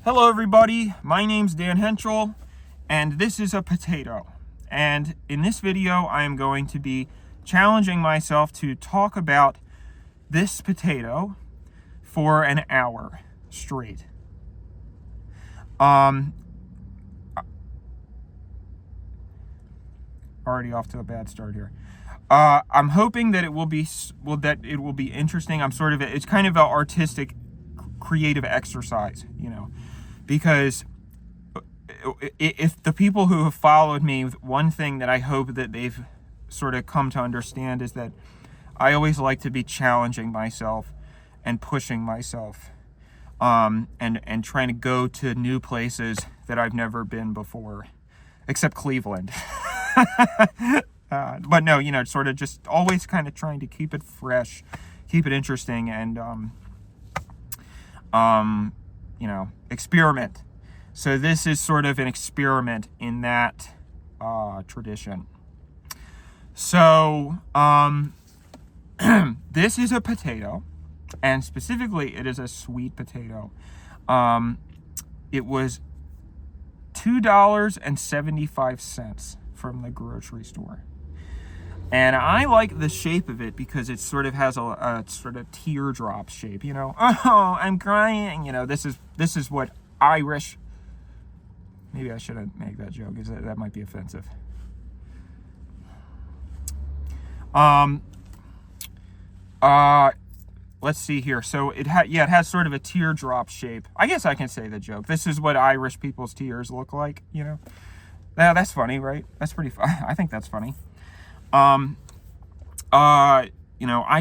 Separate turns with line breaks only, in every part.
Hello everybody, my name's Dan Henschel, and this is a potato. And in this video, I am going to be challenging myself to talk about this potato for an hour straight. Already off to a bad start here. I'm hoping that it will be interesting. It's kind of an artistic, creative exercise, because if the people who have followed me, one thing that I hope that they've sort of come to understand is that I always like to be challenging myself and pushing myself, and trying to go to new places that I've never been before, except Cleveland. But no, sort of just always kind of trying to keep it fresh, keep it interesting, and experiment. So this is sort of an experiment in that tradition. So this is a potato, and specifically it is a sweet potato. It was $2.75 from the grocery store. And I like the shape of it because it sort of has a sort of teardrop shape, Oh, I'm crying. This is what Irish. Maybe I shouldn't make that joke. That might be offensive. Let's see here. So it has sort of a teardrop shape. I guess I can say the joke. This is what Irish people's tears look like, Yeah, that's funny, right? That's pretty fun. I think that's funny. I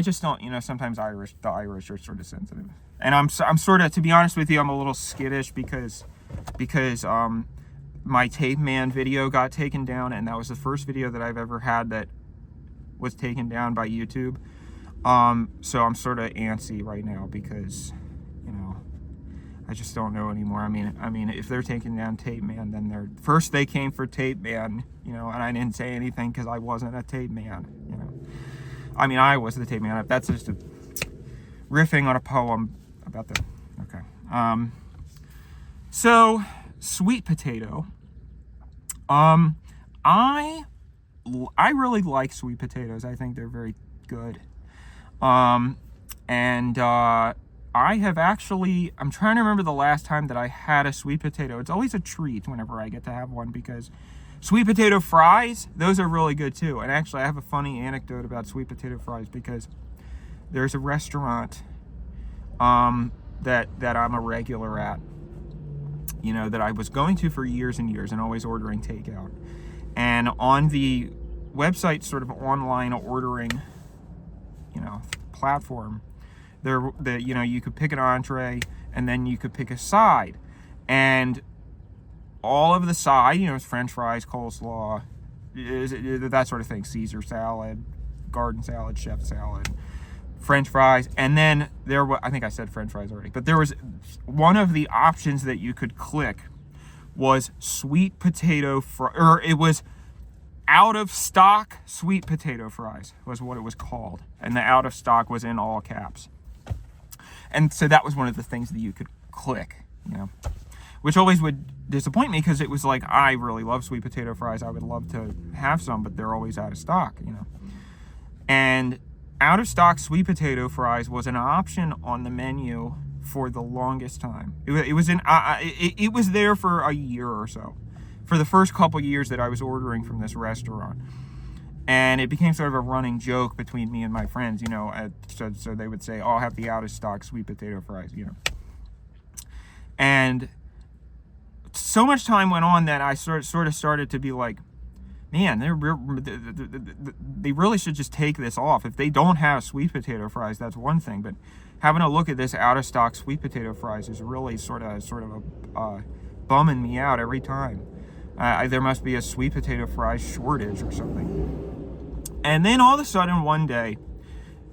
just don't, sometimes the Irish are sort of sensitive. And I'm sort of, to be honest with you, I'm a little skittish because my Tape Man video got taken down, and that was the first video that I've ever had that was taken down by YouTube. So I'm sort of antsy right now because, I just don't know anymore. I mean, if they're taking down Tape Man, then they came for Tape Man, and I didn't say anything because I wasn't a Tape Man, I was the Tape Man. That's just a riffing on a poem about the, okay. So, sweet potato. I really like sweet potatoes. I think they're very good. I have actually, I'm trying to remember the last time that I had a sweet potato. It's always a treat whenever I get to have one because sweet potato fries, those are really good too. And actually, I have a funny anecdote about sweet potato fries because there's a restaurant that I'm a regular at, that I was going to for years and years and always ordering takeout. And on the website, sort of online ordering, platform, you could pick an entree and then you could pick a side, and all of the side, French fries, coleslaw, that sort of thing, Caesar salad, garden salad, chef salad, French fries, and then I think I said French fries already, but there was one of the options that you could click was sweet potato or it was out of stock sweet potato fries was what it was called, and the out of stock was in all caps. And so that was one of the things that you could click, which always would disappoint me because it was like, I really love sweet potato fries. I would love to have some, but they're always out of stock, And out of stock sweet potato fries was an option on the menu for the longest time. It was there for a year or so, for the first couple years that I was ordering from this restaurant. And it became sort of a running joke between me and my friends, so they would say, I'll have the out-of-stock sweet potato fries, And so much time went on that I sort of started to be like, man, they really should just take this off. If they don't have sweet potato fries, that's one thing, but having a look at this out-of-stock sweet potato fries is really sort of bumming me out every time. There must be a sweet potato fry shortage or something. And then all of a sudden one day,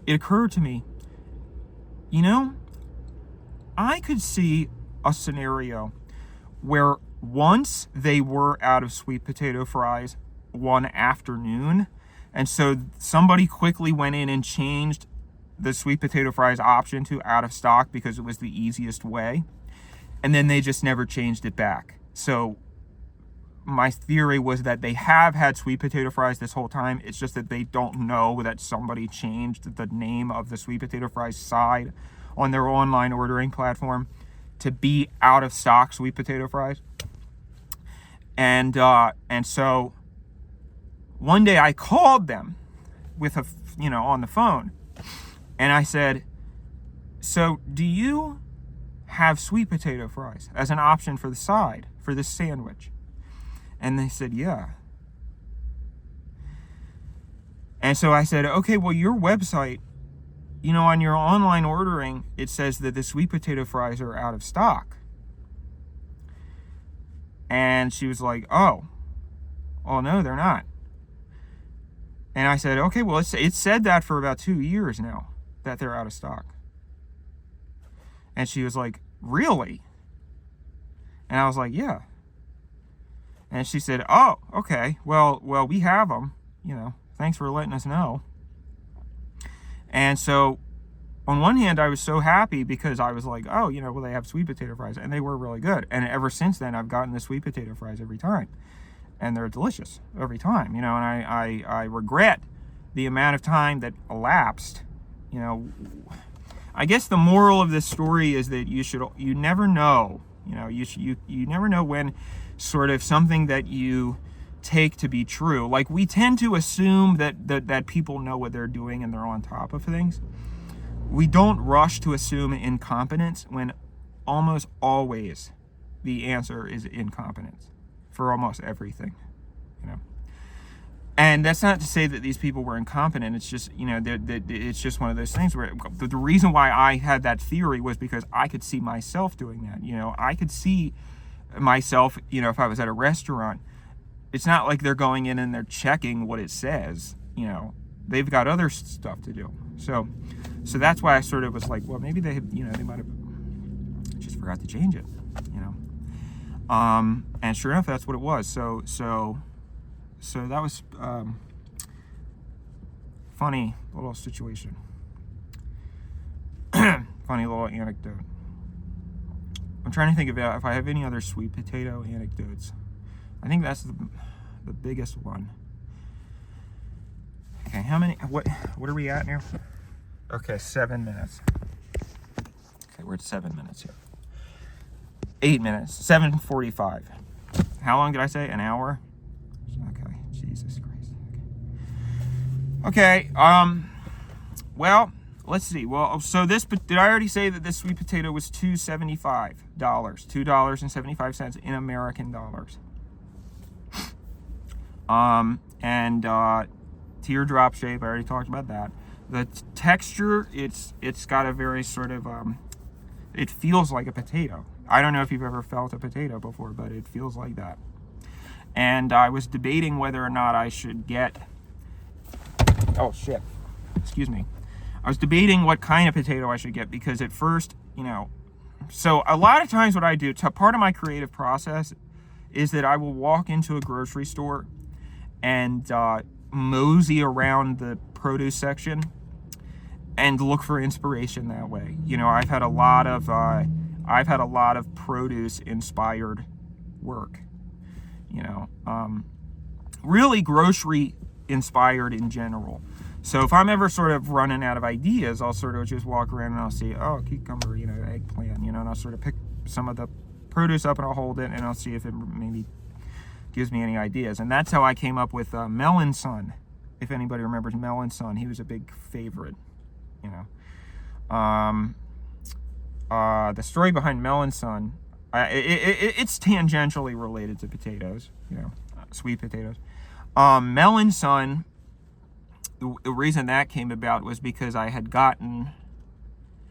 it occurred to me, I could see a scenario where once they were out of sweet potato fries one afternoon, and so somebody quickly went in and changed the sweet potato fries option to out of stock because it was the easiest way. and then they just never changed it back. So my theory was that they have had sweet potato fries this whole time. It's just that they don't know that somebody changed the name of the sweet potato fries side on their online ordering platform to be out of stock sweet potato fries. And so one day I called them with on the phone, and I said, so do you have sweet potato fries as an option for the side for this sandwich? And they said, yeah. And so I said, okay, well, your website, on your online ordering, it says that the sweet potato fries are out of stock. And she was like, oh no, they're not. And I said, okay, well, it said that for about 2 years now, that they're out of stock. And she was like, really? And I was like, yeah. And she said, oh, okay, well, we have them, thanks for letting us know. And so on one hand, I was so happy because I was like, oh, well, they have sweet potato fries, and they were really good. And ever since then, I've gotten the sweet potato fries every time, and they're delicious every time, and I regret the amount of time that elapsed. I guess the moral of this story is that you never know, you never know when sort of something that you take to be true. Like, we tend to assume that people know what they're doing and they're on top of things. We don't rush to assume incompetence when almost always the answer is incompetence for almost everything, And that's not to say that these people were incompetent. It's just, it's just one of those things where the reason why I had that theory was because I could see myself doing that. I could see myself, if I was at a restaurant. It's not like they're going in and they're checking what it says. They've got other stuff to do. So that's why I sort of was like, well, maybe they might have just forgot to change it. And sure enough, that's what it was. So that was funny little situation. Funny little anecdote. I'm trying to think of if I have any other sweet potato anecdotes. I think that's the biggest one. Okay, what are we at now? Okay, 7 minutes. Okay, we're at 7 minutes here. 8 minutes, 7:45. How long did I say? An hour? Okay, Jesus Christ. Okay, well, let's see. Well, so did I already say that this sweet potato was $2.75? $2.75 in American dollars. And teardrop shape, I already talked about that. The texture, it's got a very sort of, it feels like a potato. I don't know if you've ever felt a potato before, but it feels like that. And I was debating whether or not I should get, oh shit, excuse me. I was debating what kind of potato I should get because at first, so a lot of times what I do, part of my creative process is that I will walk into a grocery store and mosey around the produce section and look for inspiration that way. I've had a lot of produce inspired work, really grocery inspired in general. So if I'm ever sort of running out of ideas, I'll sort of just walk around and I'll see, oh, cucumber, eggplant, and I'll sort of pick some of the produce up and I'll hold it and I'll see if it maybe gives me any ideas. And that's how I came up with Melon Sun. If anybody remembers Melon Sun, he was a big favorite, the story behind Melon Sun, it's tangentially related to potatoes, sweet potatoes. Melon Sun, the reason that came about was because I had gotten,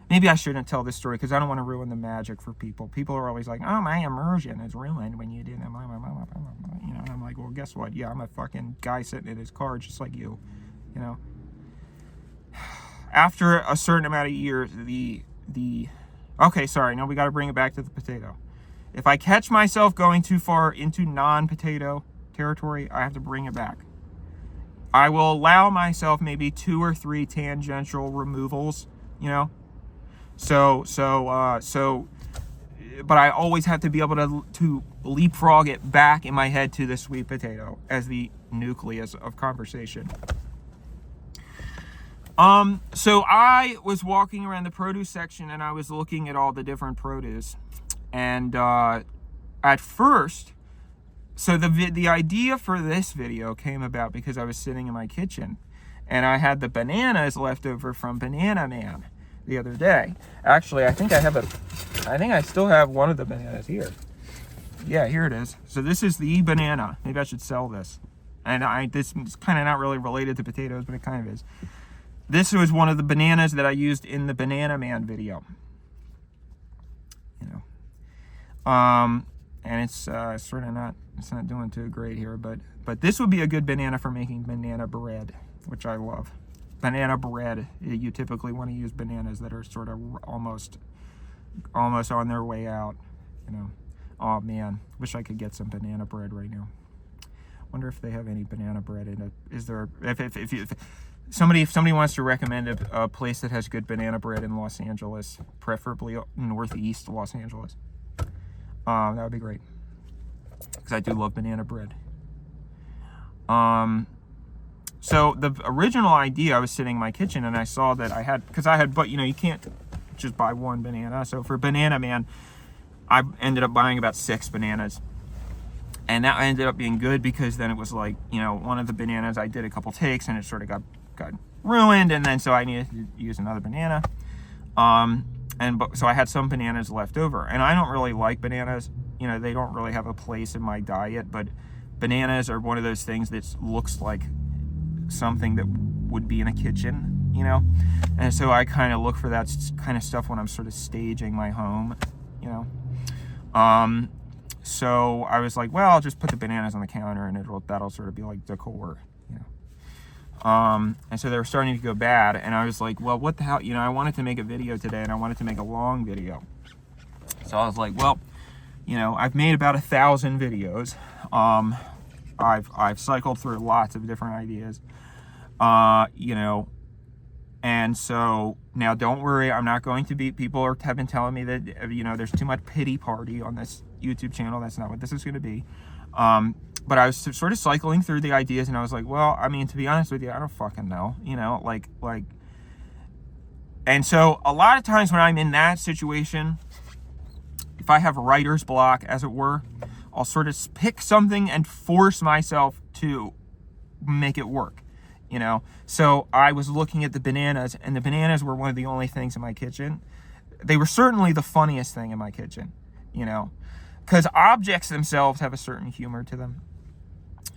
maybe I shouldn't tell this story because I don't want to ruin the magic for people. People are always like, oh, my immersion is ruined when you do that. And I'm like, well, guess what? Yeah, I'm a fucking guy sitting in his car just like you, After a certain amount of years, okay, sorry, no, we got to bring it back to the potato. If I catch myself going too far into non-potato territory, I have to bring it back. I will allow myself maybe 2 or 3 tangential removals, So but I always have to be able to leapfrog it back in my head to the sweet potato as the nucleus of conversation. So I was walking around the produce section and I was looking at all the different produce, and at first, so the idea for this video came about because I was sitting in my kitchen and I had the bananas left over from Banana Man the other day. Actually, I think I still have one of the bananas here. Yeah, here it is. So this is the banana. Maybe I should sell this. And this is kind of not really related to potatoes, but it kind of is. This was one of the bananas that I used in the Banana Man video. You know, and it's sort of not doing too great here, but this would be a good banana for making banana bread, which I love. Banana bread, you typically want to use bananas that are sort of almost on their way out, you know. Oh man, wish I could get some banana bread right now. Wonder if they have any banana bread in it. Is there, if somebody wants to recommend a place that has good banana bread in Los Angeles, preferably northeast Los Angeles, that would be great, because I do love banana bread. So the original idea, I was sitting in my kitchen and I saw that but you know, you can't just buy one banana. So for Banana Man, I ended up buying about 6 bananas. And that ended up being good because then it was like, you know, one of the bananas I did a couple takes and it sort of got ruined, and then so I needed to use another banana. So I had some bananas left over, and I don't really like bananas. You know, they don't really have a place in my diet, but bananas are one of those things that looks like something that would be in a kitchen, you know. And so I kind of look for that kind of stuff when I'm sort of staging my home, you know. So I was like, well, I'll just put the bananas on the counter and that'll sort of be like decor, you know. And so they were starting to go bad, and I was like, well, what the hell, you know, I wanted to make a video today and I wanted to make a long video. So I was like, well, you know, I've made about 1,000 videos. I've cycled through lots of different ideas, you know, and so now don't worry, I'm not going to be, people have been telling me that, you know, there's too much pity party on this YouTube channel. That's not what this is going to be. But I was sort of cycling through the ideas, and I was like, well, I mean, to be honest with you, I don't fucking know, you know, like, and so a lot of times when I'm in that situation, if I have writer's block, as it were, I'll sort of pick something and force myself to make it work, you know. So I was looking at the bananas, and the bananas were one of the only things in my kitchen. They were certainly the funniest thing in my kitchen, you know, because objects themselves have a certain humor to them.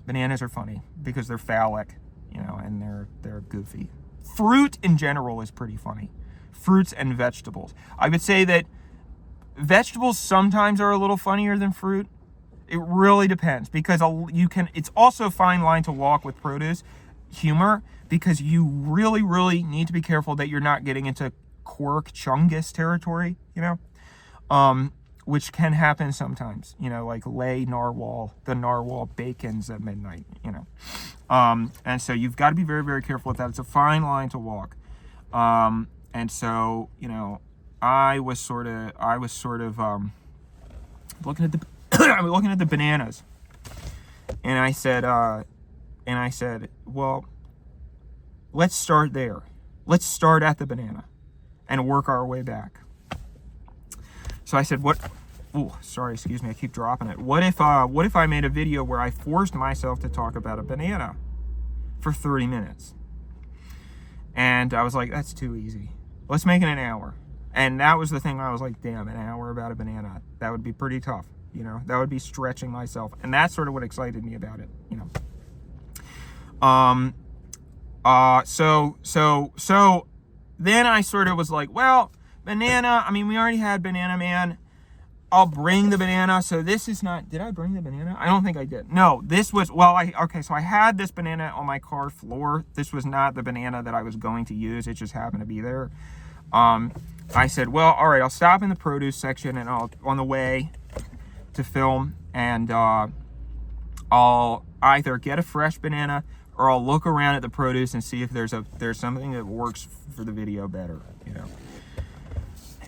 Bananas are funny because they're phallic, you know, and they're goofy. Fruit in general is pretty funny. Fruits and vegetables. I would say that vegetables sometimes are a little funnier than fruit. It really depends, because it's also a fine line to walk with produce humor, because you really, really need to be careful that you're not getting into quirk chungus territory, you know, which can happen sometimes, you know, like the narwhal bacons at midnight, you know. And so you've got to be very, very careful with that. It's a fine line to walk. And so, you know, I was sort of looking at the bananas, and I said, well, let's start there. Let's start at the banana and work our way back. So I said, excuse me, I keep dropping it. What if I made a video where I forced myself to talk about a banana for 30 minutes? And I was like, that's too easy. Let's make it an hour. And that was the thing. I was like, damn, an hour about a banana. That would be pretty tough. You know, that would be stretching myself. And that's sort of what excited me about it, you know. So then I sort of was like, well, banana, I mean, we already had Banana Man. I'll bring the banana. So this is not, did I bring the banana? I don't think I did. No, this was, so I had this banana on my car floor. This was not the banana that I was going to use. It just happened to be there. I said, well, all right, I'll stop in the produce section, and I'll, on the way to film, and I'll either get a fresh banana, or I'll look around at the produce and see if there's something that works for the video better, you know.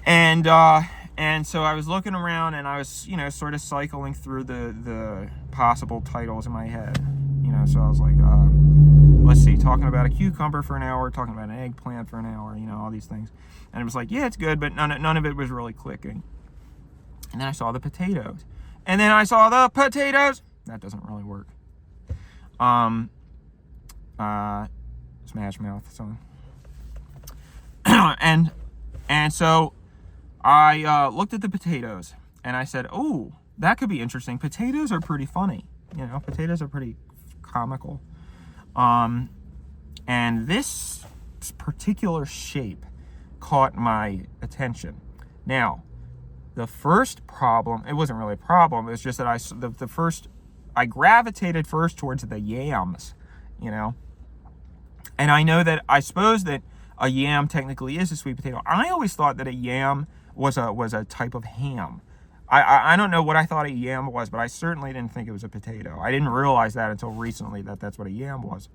And And so I was looking around, and I was, sort of cycling through the possible titles in my head. So I was like, let's see, talking about a cucumber for an hour, talking about an eggplant for an hour, all these things. And it was like, yeah, it's good, but none of it was really clicking. And then I saw the potatoes. And then I saw the potatoes. That doesn't really work. Smash Mouth song. and so I looked at the potatoes, and I said, oh, that could be interesting. Potatoes are pretty funny. Potatoes are pretty comical. And this particular shape caught my attention. Now, the first problem, it wasn't really a problem, it was just that I gravitated first towards the yams, And I suppose that a yam technically is a sweet potato. I always thought that a yam was a type of ham. I don't know what I thought a yam was, but I certainly didn't think it was a potato. I didn't realize that until recently, that that's what a yam was.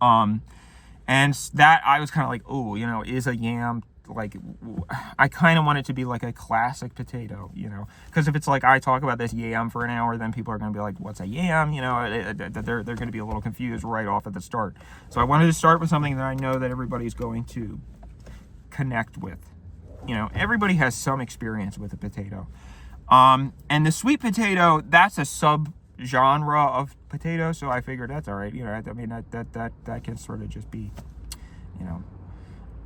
And that I was kind of like, oh, is a yam, like, I kind of want it to be like a classic potato, because if it's like I talk about this yam for an hour, then people are going to be like, what's a yam? They're going to be a little confused right off at the start. So I wanted to start with something that I know that everybody's going to connect with. Everybody has some experience with a potato. And the sweet potato, that's a subgenre of potato, so I figured that's all right. I mean, that can sort of just be,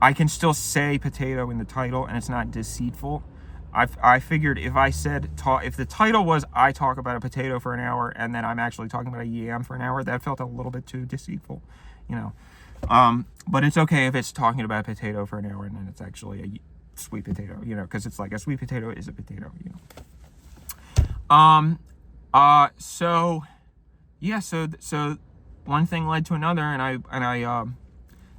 I can still say potato in the title, and it's not deceitful. I figured if the title was I talk about a potato for an hour, and then I'm actually talking about a yam for an hour, that felt a little bit too deceitful, But it's okay if it's talking about a potato for an hour, and then it's actually a sweet potato, because it's like a sweet potato is a potato, So one thing led to another, and I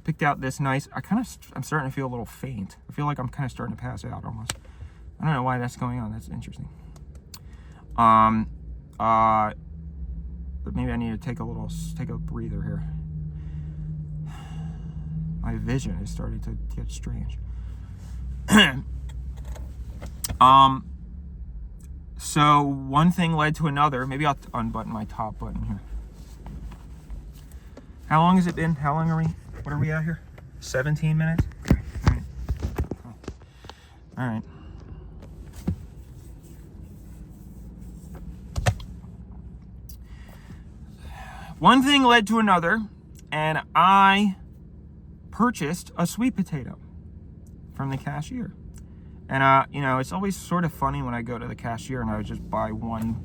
picked out this nice. I'm starting to feel a little faint. I feel like I'm kind of starting to pass out almost. I don't know why that's going on. That's interesting. But maybe I need to take a breather here. My vision is starting to get strange. So one thing led to another. Maybe I'll unbutton my top button here. How long has it been? How long are we? What are we at here? 17 minutes? All right. One thing led to another, and I purchased a sweet potato from the cashier. And, it's always sort of funny when I go to the cashier and I would just buy one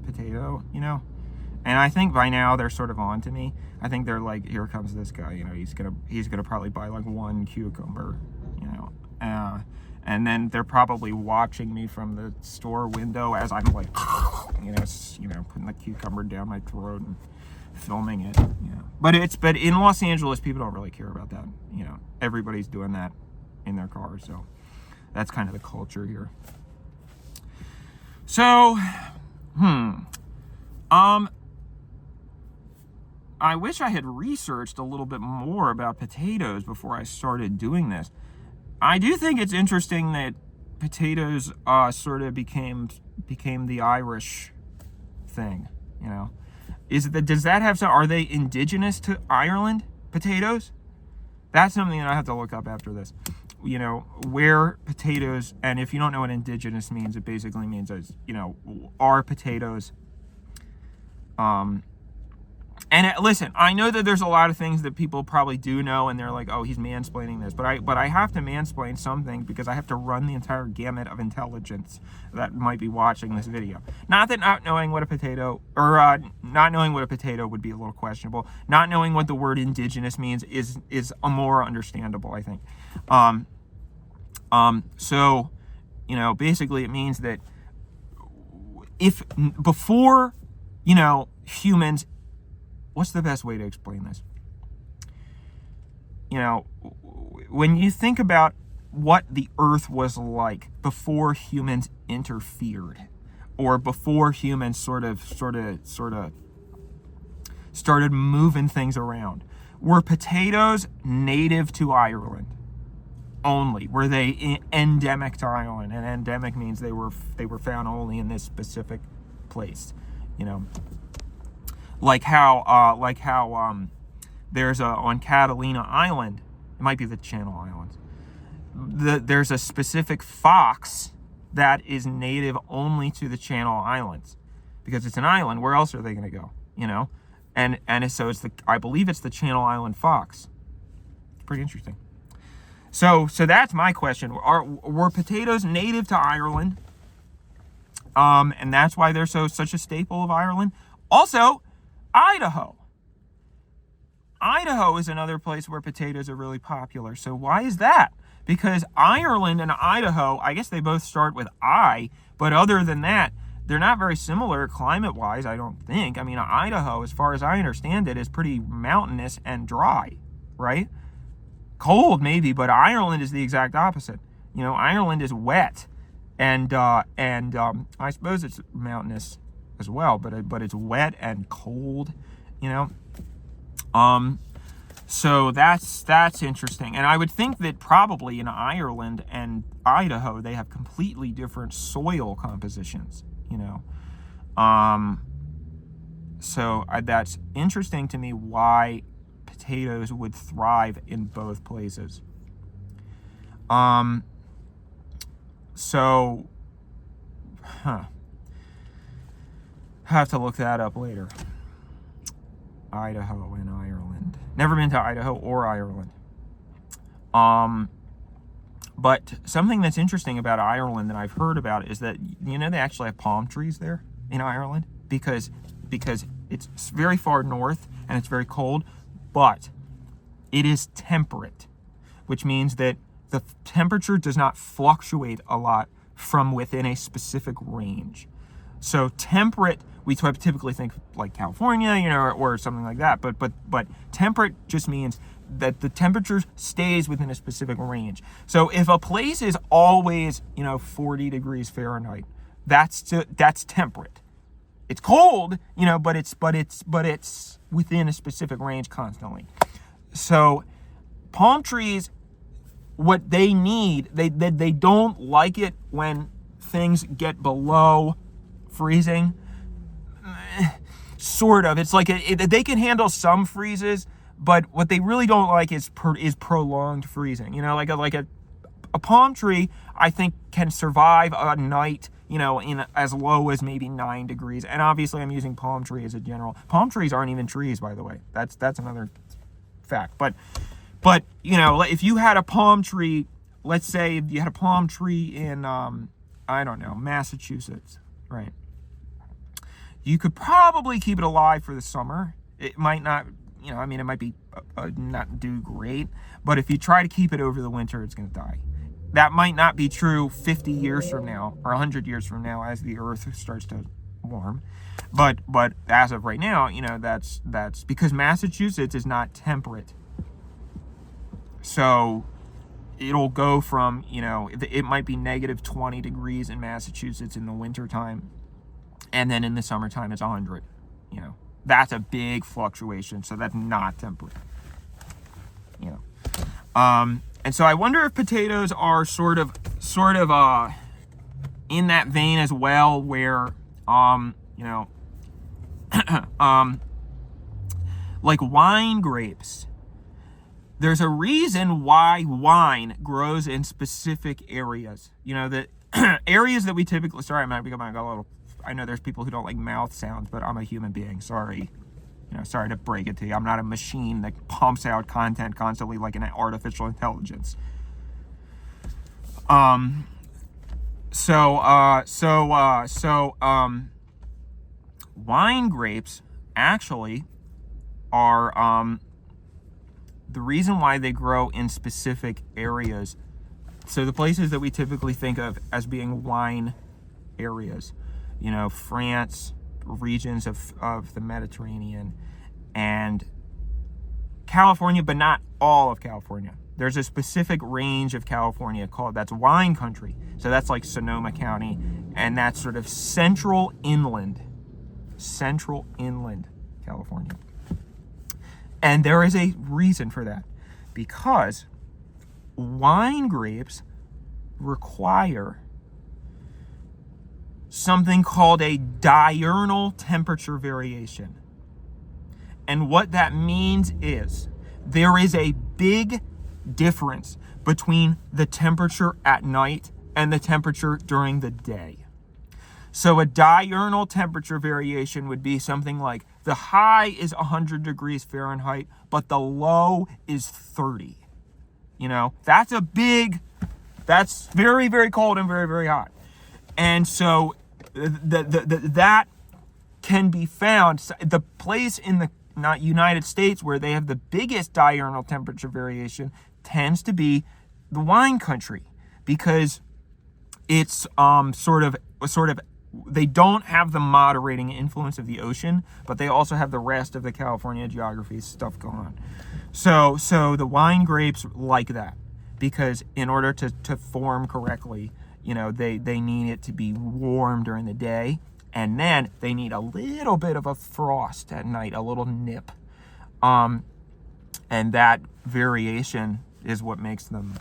potato, And I think by now they're sort of on to me. I think they're like, here comes this guy, he's gonna probably buy like one cucumber, and then they're probably watching me from the store window as I'm like, putting the cucumber down my throat and filming it, But in Los Angeles, people don't really care about that, Everybody's doing that in their cars, so that's kind of the culture here. So, I wish I had researched a little bit more about potatoes before I started doing this. I do think it's interesting that potatoes sort of became the Irish thing, Does that have some, are they indigenous to Ireland, potatoes? That's something that I have to look up after this. Where potatoes, and if you don't know what indigenous means, it basically means are potatoes, and listen, I know that there's a lot of things that people probably do know, and they're like, oh, he's mansplaining this, but I have to mansplain something because I have to run the entire gamut of intelligence that might be watching this video. Not that not knowing what a potato, or not knowing what a potato would be a little questionable. Not knowing what the word indigenous means is a more understandable, I think. So, basically it means that if before, humans, what's the best way to explain this? When you think about what the earth was like before humans interfered, or before humans sort of started moving things around, were potatoes native to Ireland? only? Were they endemic to Ireland? And endemic means they were found only in this specific place, you know. Like how there's on Catalina Island, it might be the Channel Islands. There's a specific fox that is native only to the Channel Islands, because it's an island. Where else are they going to go? You know, and so I believe it's the Channel Island fox. It's pretty interesting. So that's my question. Were potatoes native to Ireland? And that's why they're such a staple of Ireland. Also, Idaho. Idaho is another place where potatoes are really popular. So why is that? Because Ireland and Idaho, I guess they both start with I, but other than that, they're not very similar climate-wise, I don't think. I mean, Idaho, as far as I understand it, is pretty mountainous and dry, right? Cold, maybe, but Ireland is the exact opposite. You know, Ireland is wet, and I suppose it's mountainous as well, but it's wet and cold, you know? So that's interesting. And I would think that probably in Ireland and Idaho, they have completely different soil compositions, you know. So that's interesting to me why potatoes would thrive in both places. I have to look that up later. Idaho and Ireland. Never been to Idaho or Ireland. But something that's interesting about Ireland that I've heard about is that, you know, they actually have palm trees there in Ireland because it's very far north and it's very cold, but it is temperate, which means that the temperature does not fluctuate a lot from within a specific range. So temperate, we typically think like California, you know, or something like that. But temperate just means that the temperature stays within a specific range. So if a place is always, you know, 40 degrees Fahrenheit, that's temperate. It's cold, you know, but it's within a specific range constantly. So palm trees, what they need, they don't like it when things get below freezing. Sort of. It's like they can handle some freezes, but what they really don't like is prolonged freezing. You know, like a palm tree, I think, can survive a night, you know, in as low as maybe 9 degrees. And obviously, I'm using palm tree as a general. Palm trees aren't even trees, by the way. That's another fact. But you know, if you had a palm tree, let's say you had a palm tree in I don't know, Massachusetts, right? You could probably keep it alive for the summer. It might not, you know, I mean, it might be not do great, but if you try to keep it over the winter, it's going to die. That might not be true 50 years from now or 100 years from now as the earth starts to warm. But as of right now, you know, that's because Massachusetts is not temperate. So it'll go from, you know, it might be negative 20 degrees in Massachusetts in the wintertime. And then in the summertime, it's 100, you know. That's a big fluctuation, so that's not temperate, you know. And so I wonder if potatoes are sort of in that vein as well, where, you know, like wine grapes. There's a reason why wine grows in specific areas. You know, the areas that we typically, sorry, I got a little, I know there's people who don't like mouth sounds, but I'm a human being. Sorry. You know, sorry to break it to you. I'm not a machine that pumps out content constantly like an artificial intelligence. Wine grapes actually are the reason why they grow in specific areas. So the places that we typically think of as being wine areas, you know, France, regions of the Mediterranean, and California, but not all of California. There's a specific range of California that's wine country. So that's like Sonoma County, and that's sort of central inland California. And there is a reason for that, because wine grapes require something called a diurnal temperature variation. And what that means is there is a big difference between the temperature at night and the temperature during the day. So a diurnal temperature variation would be something like the high is 100 degrees Fahrenheit, but the low is 30. You know, that's very, very cold and very, very hot. And so that can be found. The place in the United States where they have the biggest diurnal temperature variation tends to be the wine country, because it's sort of they don't have the moderating influence of the ocean, but they also have the rest of the California geography stuff going on. So the wine grapes like that, because in order to form correctly, you know, they need it to be warm during the day, and then they need a little bit of a frost at night, a little nip. And that variation is what makes them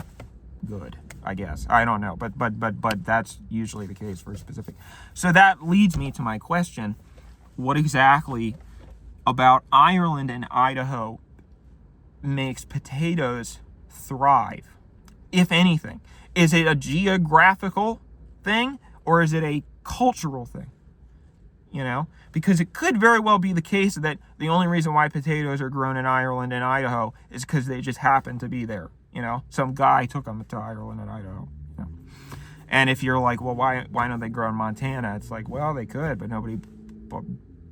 good, I guess. I don't know, but that's usually the case for specific. So that leads me to my question: what exactly about Ireland and Idaho makes potatoes thrive, if anything? Is it a geographical thing, or is it a cultural thing? You know, because it could very well be the case that the only reason why potatoes are grown in Ireland and Idaho is because they just happen to be there. You know, some guy took them to Ireland and Idaho. You know? And if you're like, well, why don't they grow in Montana? It's like, well, they could, but nobody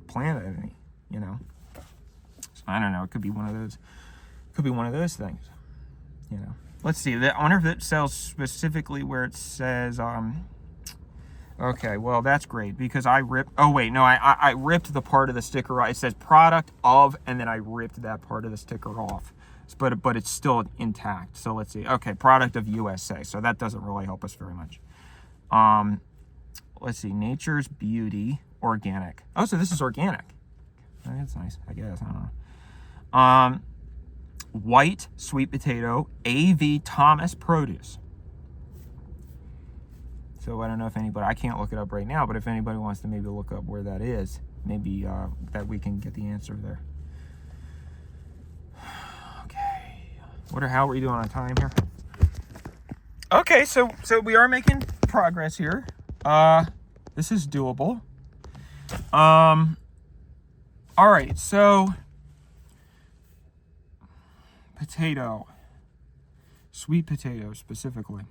planted any. You know, so I don't know. It could be one of those. Could be one of those things. You know. Let's see. I wonder if it sells specifically where it says. Okay, well, that's great, because I ripped. Oh wait, no, I ripped the part of the sticker off. It says product of, and then I ripped that part of the sticker off. But it's still intact. So let's see. Okay, product of USA. So that doesn't really help us very much. Let's see. Nature's Beauty organic. Oh, so this is organic. That's nice, I guess. I don't know. White sweet potato, A.V. Thomas produce. So I don't know if anybody, I can't look it up right now, but if anybody wants to maybe look up where that is, maybe that we can get the answer there. How are we doing on time here? Okay, so we are making progress here. This is doable. All right, so potato, sweet potato specifically.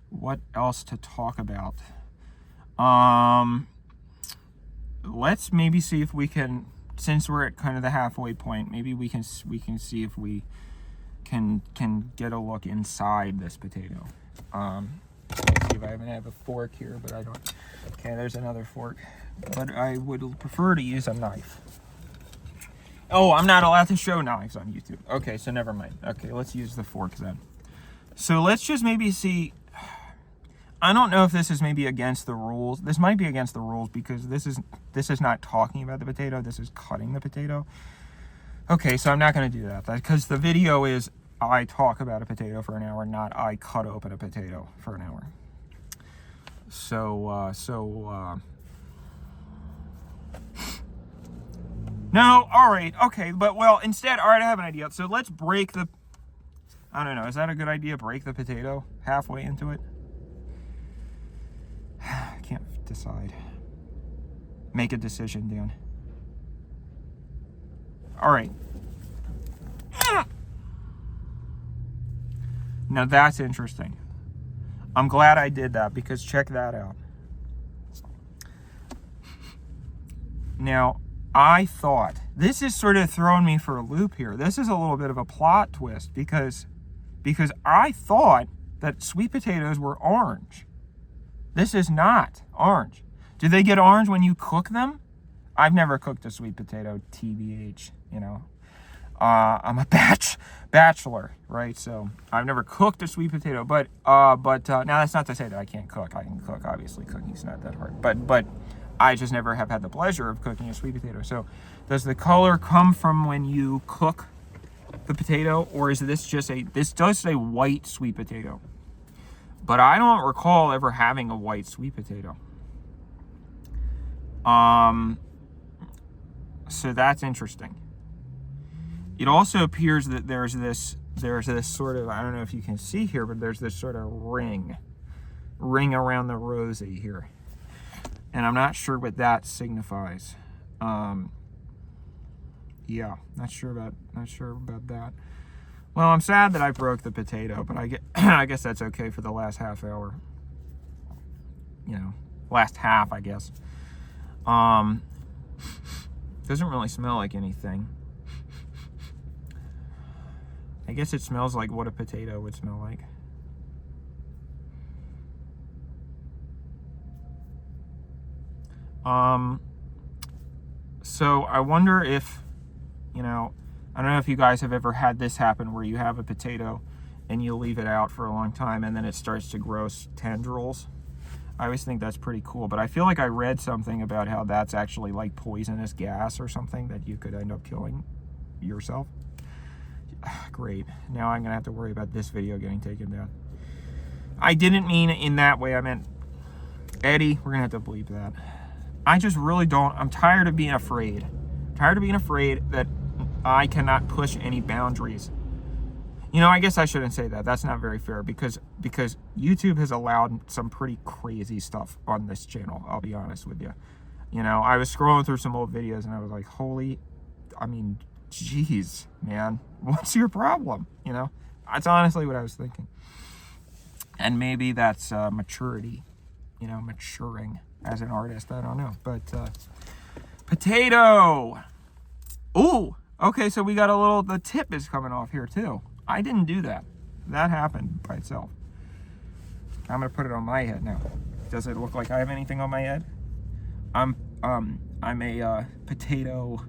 What else to talk about? Let's maybe see if we can, since we're at kind of the halfway point, maybe we can see if we can get a look inside this potato. Let's see if I have a fork here, but I don't. Okay, there's another fork, but I would prefer to use a knife. Oh, I'm not allowed to show knives on YouTube. Okay, so never mind. Okay, let's use the fork then. So let's just maybe see. I don't know if this is maybe against the rules. This might be against the rules, because this is not talking about the potato. This is cutting the potato. Okay, so I'm not going to do that, because the video is I talk about a potato for an hour, not I cut open a potato for an hour. No, all right, okay, but well, instead, all right, I have an idea. So let's break the, I don't know, is that a good idea? Break the potato halfway into it? I can't decide. Make a decision, Dan. All right. Now that's interesting. I'm glad I did that, because check that out. Now, I thought, this is sort of throwing me for a loop here. This is a little bit of a plot twist, because I thought that sweet potatoes were orange. This is not orange. Do they get orange when you cook them? I've never cooked a sweet potato, TBH, you know. I'm a bachelor, right? So I've never cooked a sweet potato, but now that's not to say that I can't cook. I can cook, obviously. Cooking's not that hard, but I just never have had the pleasure of cooking a sweet potato. So does the color come from when you cook the potato, or is this just this does say white sweet potato, but I don't recall ever having a white sweet potato. So that's interesting. It also appears that there's this sort of, I don't know if you can see here, but there's this sort of ring around the rosy here, and I'm not sure what that signifies. Yeah, not sure about that. Well, I'm sad that I broke the potato, but I guess that's okay for the last half hour. You know, last half, I guess. Doesn't really smell like anything. I guess it smells like what a potato would smell like. So I wonder if, you know, I don't know if you guys have ever had this happen where you have a potato and you leave it out for a long time and then it starts to grow tendrils. I always think that's pretty cool, but I feel like I read something about how that's actually like poisonous gas or something that you could end up killing yourself. Great. Now I'm gonna have to worry about this video getting taken down. I didn't mean it in that way. I meant, Eddie, we're gonna have to bleep that. I just really don't. I'm tired of being afraid. I'm tired of being afraid that I cannot push any boundaries. You know, I guess I shouldn't say that. That's not very fair because YouTube has allowed some pretty crazy stuff on this channel, I'll be honest with you. You know, I was scrolling through some old videos and I was like, geez, man, what's your problem? You know, that's honestly what I was thinking. And maybe that's maturity, you know, maturing as an artist. I don't know. But potato. Ooh, okay, so we got the tip is coming off here too. I didn't do that. That happened by itself. I'm gonna put it on my head now. Does it look like I have anything on my head? I'm a potato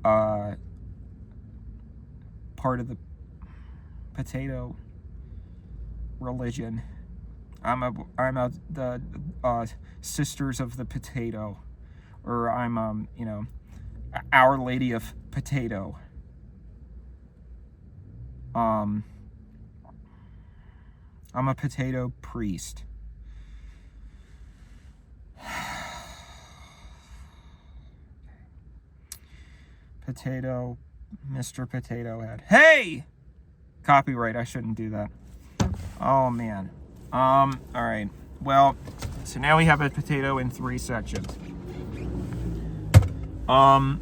part of the potato religion. I'm the Sisters of the Potato, or I'm you know, Our Lady of Potato. I'm a potato priest. Potato, Mr. Potato Head. Hey! Copyright, I shouldn't do that. Oh, man. All right. Well, so now we have a potato in 3 sections. Well,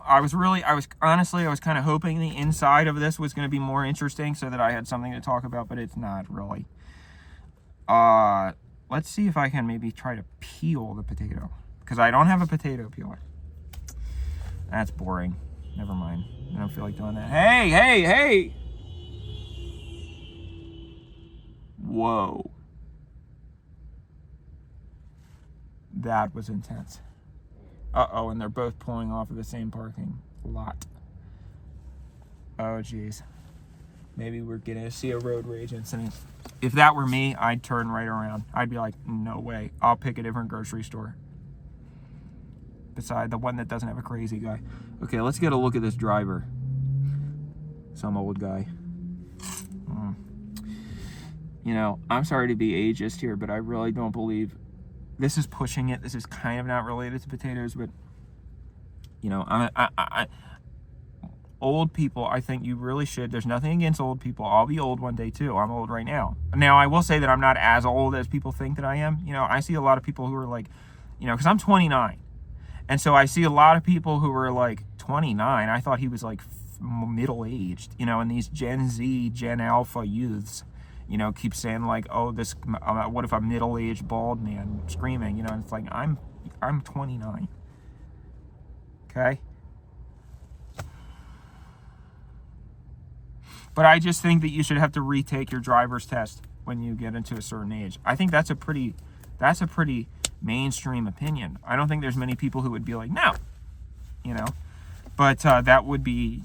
I was kind of hoping the inside of this was going to be more interesting so that I had something to talk about, but it's not really. Let's see if I can maybe try to peel the potato, because I don't have a potato peeler. That's boring. Never mind. I don't feel like doing that. Hey! Whoa. That was intense. Uh-oh, and they're both pulling off of the same parking lot. Oh, geez. Maybe we're gonna see a road rage incident. If that were me, I'd turn right around. I'd be like, no way. I'll pick a different grocery store. Beside the one that doesn't have a crazy guy. Okay, let's get a look at this driver. Some old guy. You know, I'm sorry to be ageist here, but I really don't believe this is pushing it. This is kind of not related to potatoes, but you know, old people, I think you really should. There's nothing against old people. I'll be old one day too. I'm old right now. Now, I will say that I'm not as old as people think that I am. You know, I see a lot of people who are like, you know, because I'm 29. And so I see a lot of people who are like 29. I thought he was like middle-aged, you know, and these Gen Z, Gen Alpha youths, you know, keep saying like, oh, this, what if a middle-aged bald man screaming, you know, and it's like, I'm 29. Okay? But I just think that you should have to retake your driver's test when you get into a certain age. I think that's a pretty mainstream opinion. I don't think there's many people who would be like, no, you know, but that would be,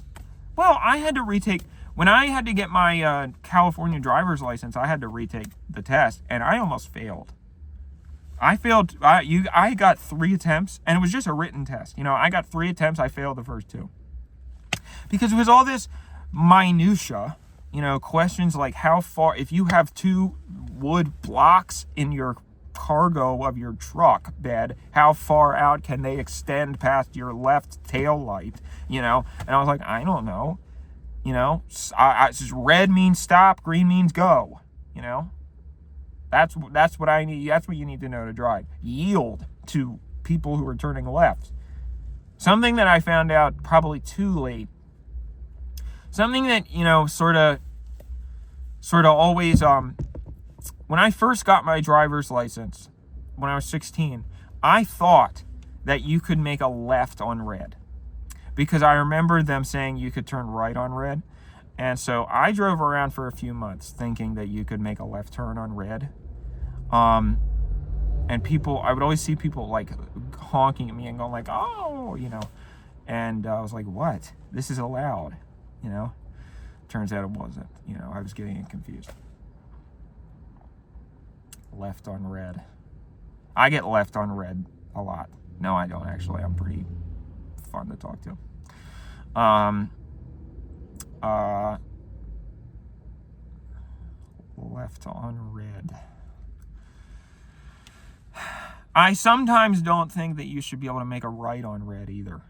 well, I had to retake, when I had to get my California driver's license, I had to retake the test, and I almost failed. I failed. I got 3 attempts, and it was just a written test. I got 3 attempts. I failed the first 2 because it was all this minutia. Questions like how far, if you have 2 wood blocks in your cargo of your truck bed, how far out can they extend past your left tail light? And I was like, I don't know. Red means stop, green means go. That's what I need. That's what you need to know to drive. Yield to people who are turning left. Something that I found out probably too late. Something that, sort of always, when I first got my driver's license, when I was 16, I thought that you could make a left on red. Because I remember them saying you could turn right on red. And so I drove around for a few months thinking that you could make a left turn on red. And I would always see people like honking at me and going like, oh, and I was like, what? This is allowed, Turns out it wasn't, I was getting confused. Left on red. I get left on red a lot. No, I don't actually. I'm pretty fun to talk to. Left on red. I sometimes don't think that you should be able to make a right on red either.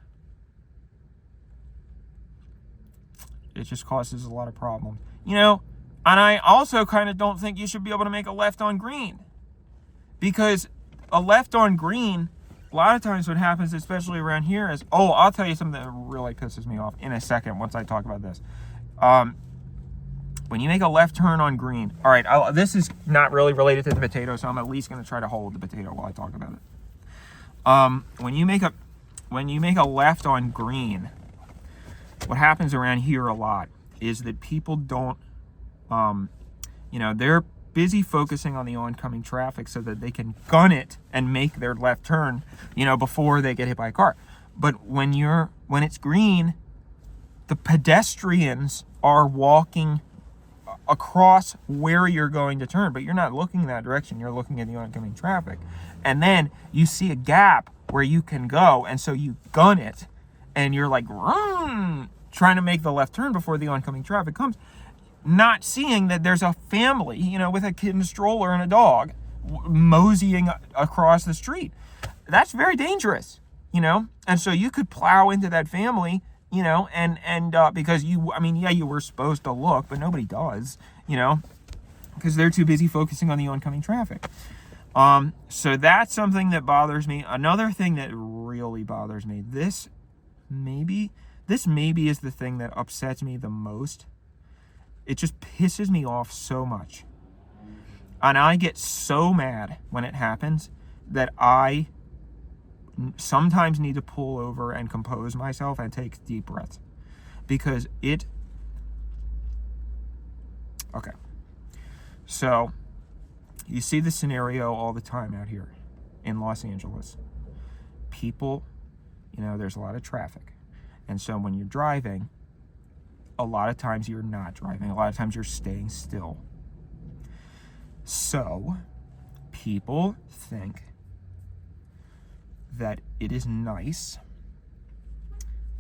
It just causes a lot of problems. And I also kind of don't think you should be able to make a left on green. Because a left on green, a lot of times what happens, especially around here, is, I'll tell you something that really pisses me off in a second once I talk about this. When you make a left turn on green, all right, this is not really related to the potato, so I'm at least going to try to hold the potato while I talk about it. When you make a left on green, what happens around here a lot is that people don't, they're busy focusing on the oncoming traffic so that they can gun it and make their left turn, before they get hit by a car. But when it's green, the pedestrians are walking across where you're going to turn, but you're not looking that direction. You're looking at the oncoming traffic. And then you see a gap where you can go, and so you gun it, and you're like, trying to make the left turn before the oncoming traffic comes, not seeing that there's a family, with a kid in a stroller and a dog moseying across the street. That's very dangerous, and so you could plow into that family, and because you were supposed to look, but nobody does, because they're too busy focusing on the oncoming traffic. So that's something that bothers me. Another thing that really bothers me, this maybe is the thing that upsets me the most. It just pisses me off so much. And I get so mad when it happens that I sometimes need to pull over and compose myself and take deep breaths. Because okay. So, you see the scenario all the time out here in Los Angeles. People, there's a lot of traffic. And so when you're driving, a lot of times you're not driving. A lot of times you're staying still. So, people think that it is nice.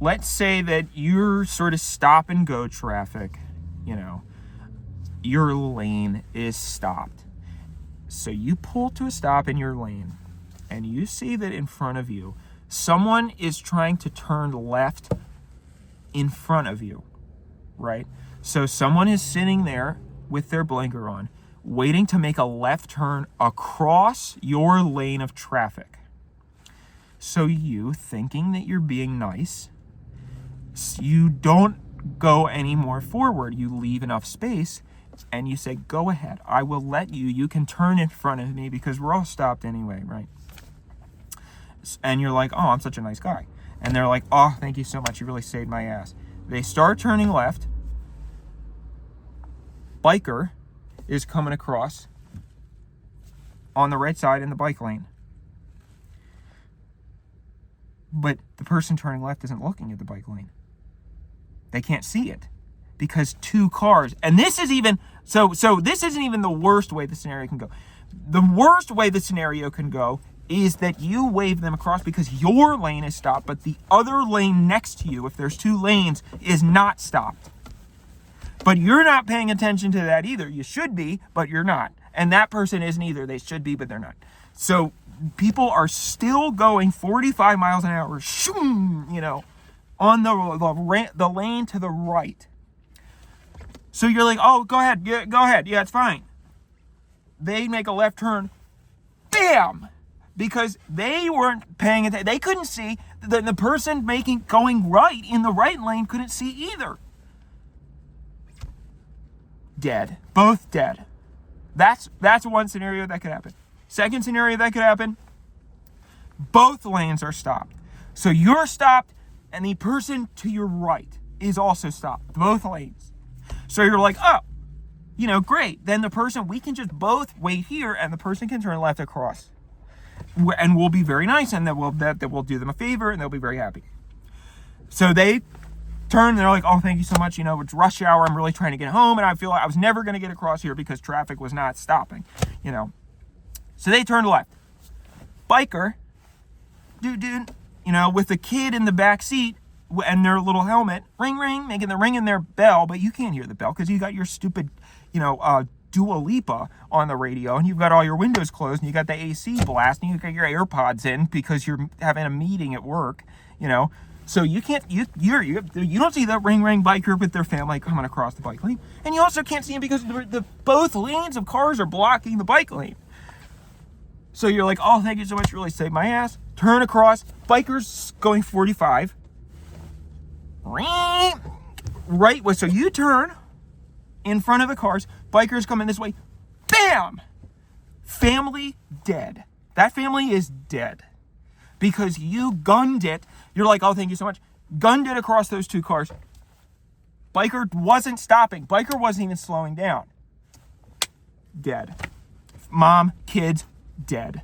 Let's say that you're sort of stop and go traffic, your lane is stopped. So you pull to a stop in your lane, and you see that in front of you, someone is trying to turn left in front of you, right? So someone is sitting there with their blinker on, waiting to make a left turn across your lane of traffic. So you, thinking that you're being nice, you don't go any more forward. You leave enough space, and you say, go ahead. I will let you can turn in front of me because we're all stopped anyway, right? And you're like, I'm such a nice guy. And they're like, thank you so much. You really saved my ass. They start turning left. Biker is coming across on the right side in the bike lane. But the person turning left isn't looking at the bike lane. They can't see it because 2 cars, and this is even, so this isn't even the worst way the scenario can go. The worst way the scenario can go is that you wave them across because your lane is stopped, but the other lane next to you, if there's 2 lanes, is not stopped. But you're not paying attention to that either. You should be, but you're not. And that person isn't either. They should be, but they're not. So people are still going 45 miles an hour, on the lane to the right. So you're like, oh, go ahead. Yeah, go ahead. Yeah, it's fine. They make a left turn. Bam! Because they weren't paying attention. They couldn't see. The person going right in the right lane couldn't see either. Dead. Both dead. That's one scenario that could happen. Second scenario that could happen, both lanes are stopped. So you're stopped, and the person to your right is also stopped. Both lanes. So you're like, oh, great. Then we can just both wait here, and the person can turn left across. And we'll be very nice, and that we'll do them a favor, and they'll be very happy. So they turn, and they're like, oh, thank you so much. It's rush hour. I'm really trying to get home, and I feel like I was never going to get across here because traffic was not stopping, So they turn left. Biker, dude, with the kid in the back seat and their little helmet, ring, ring, making the ring in their bell, but you can't hear the bell because you got your stupid, Dua Lipa on the radio, and you've got all your windows closed, and you got the AC blasting, you got your AirPods in because you're having a meeting at work, So you can't, you don't see that ring biker with their family coming across the bike lane, and you also can't see them because both lanes of cars are blocking the bike lane. So you're like, oh, thank you so much, you really saved my ass. Turn across, bikers going 45. Right, so you turn in front of the cars, bikers coming this way, bam! Family dead. That family is dead. Because you gunned it. You're like, oh, thank you so much. Gunned it across those 2 cars. Biker wasn't stopping. Biker wasn't even slowing down. Dead. Mom, kids, dead.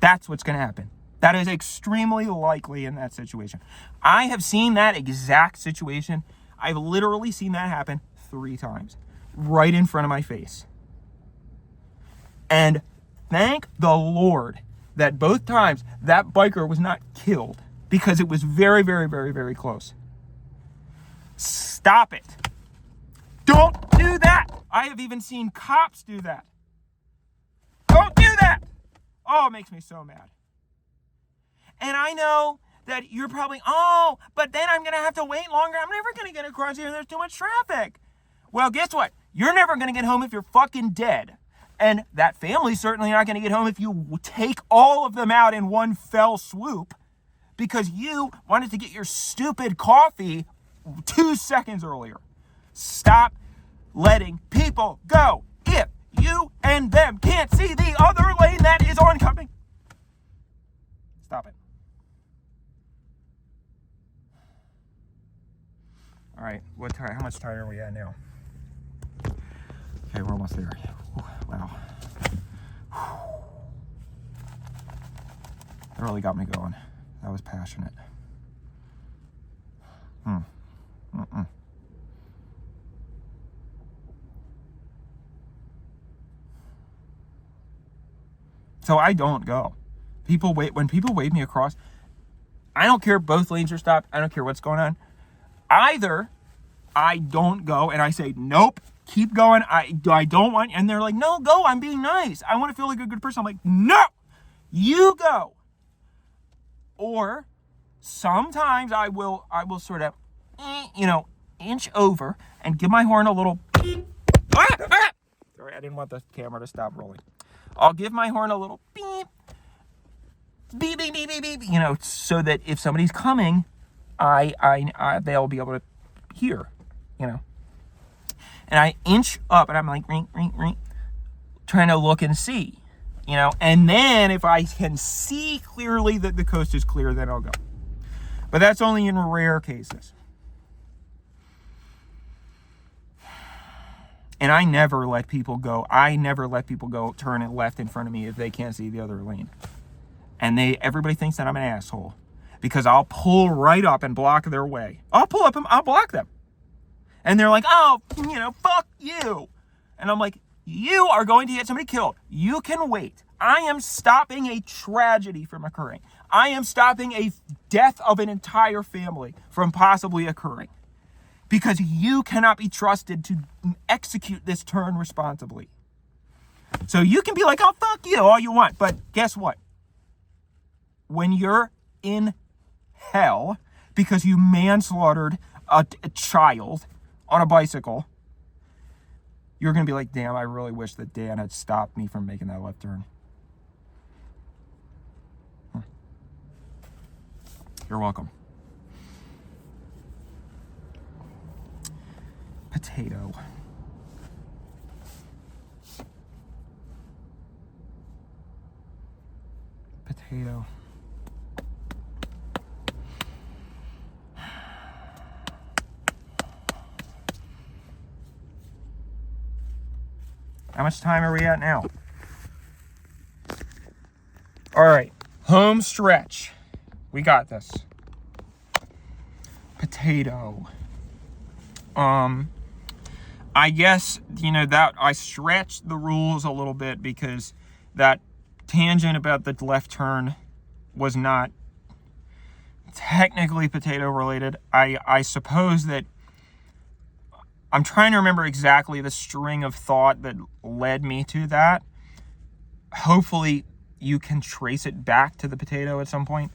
That's what's going to happen. That is extremely likely in that situation. I have seen that exact situation. I've literally seen that happen 3 times. Right in front of my face. And thank the Lord that both times that biker was not killed because it was very, very, very, very close. Stop it. Don't do that. I have even seen cops do that. Don't do that. Oh, it makes me so mad. And I know that you're probably, oh, but then I'm going to have to wait longer. I'm never going to get across here. There's too much traffic. Well, guess what? You're never going to get home if you're fucking dead. And that family's certainly not going to get home if you take all of them out in one fell swoop because you wanted to get your stupid coffee 2 seconds earlier. Stop letting people go if you and them can't see the other lane that is oncoming. Stop it. All right, how much time are we at now? Okay, we're almost there. Wow. That really got me going. That was passionate. So I don't go. When people wave me across, I don't care if both lanes are stopped. I don't care what's going on. Either I don't go and I say, nope, keep going. I don't want, and they're like, no, go. I'm being nice. I want to feel like a good person. I'm like, no, you go. Or sometimes I will sort of, inch over and give my horn a little beep. Sorry, I didn't want the camera to stop rolling. I'll give my horn a little beep. Beep, beep, beep, beep, beep, so that if somebody's coming, they'll be able to hear, And I inch up and I'm like, ring, ring, ring, trying to look and see, and then if I can see clearly that the coast is clear, then I'll go. But that's only in rare cases. And I never let people go. Turn it left in front of me if they can't see the other lane. And everybody thinks that I'm an asshole because I'll pull right up and block their way. I'll block them. And they're like, oh, fuck you. And I'm like, You are going to get somebody killed. You can wait. I am stopping a tragedy from occurring. I am stopping a death of an entire family from possibly occurring. Because you cannot be trusted to execute this turn responsibly. So you can be like, oh, fuck you, all you want. But guess what? When you're in hell because you manslaughtered a child on a bicycle, you're going to be like, damn, I really wish that Dan had stopped me from making that left turn. You're welcome. Potato. Potato. How much time are we at now? All right, home stretch. We got this. Potato. I guess, that I stretched the rules a little bit because that tangent about the left turn was not technically potato related. I suppose that I'm trying to remember exactly the string of thought that led me to that. Hopefully you can trace it back to the potato at some point.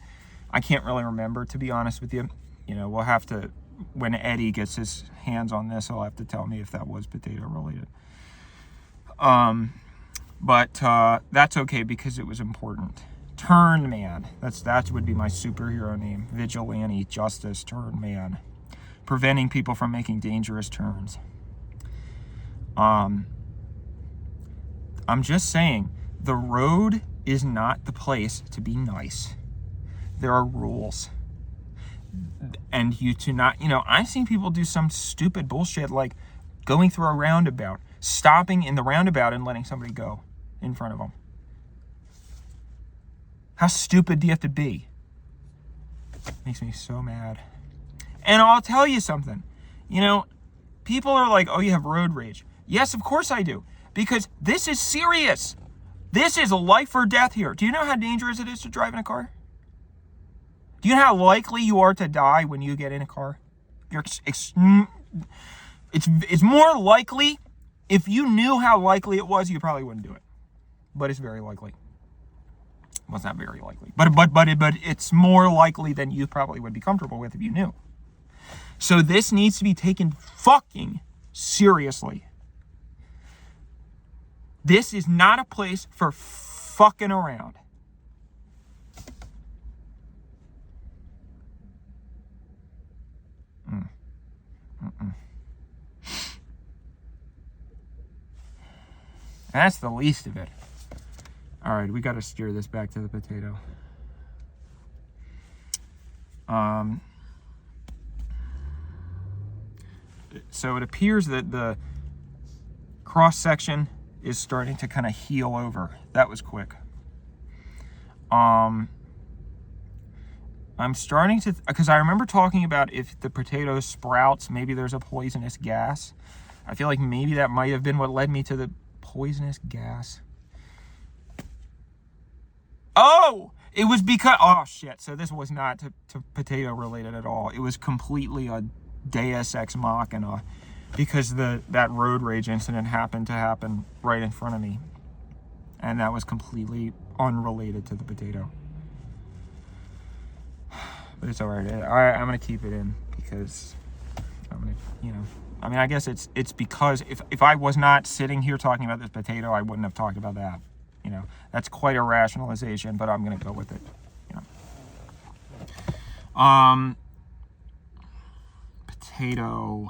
I can't really remember, to be honest with you. We'll have to, when Eddie gets his hands on this, he'll have to tell me if that was potato related. But that's okay because it was important. Turn Man. That would be my superhero name. Vigilante Justice Turn Man. Preventing people from making dangerous turns. I'm just saying, the road is not the place to be nice. There are rules. And you to not, I've seen people do some stupid bullshit like going through a roundabout, stopping in the roundabout and letting somebody go in front of them. How stupid do you have to be? Makes me so mad. And I'll tell you something. People are like, oh, you have road rage. Yes, of course I do. Because this is serious. This is life or death here. Do you know how dangerous it is to drive in a car? Do you know how likely you are to die when you get in a car? It's more likely. If you knew how likely it was, you probably wouldn't do it. But it's very likely. Well, it's not very likely. But it's more likely than you probably would be comfortable with if you knew. So this needs to be taken fucking seriously. This is not a place for fucking around. That's the least of it. All right, we got to steer this back to the potato. So it appears that the cross section is starting to kind of heal over. That was quick. I'm starting to, because I remember talking about if the potato sprouts, maybe there's a poisonous gas. I feel like maybe that might have been what led me to the poisonous gas. Oh, it was because, oh shit. So this was not to potato related at all. It was completely a Deus Ex Machina because that road rage incident happened to happen right in front of me. And that was completely unrelated to the potato. But it's all right. I'm going to keep it in because I'm going to, I guess it's because if I was not sitting here talking about this potato, I wouldn't have talked about that. That's quite a rationalization, but I'm going to go with it. Potato.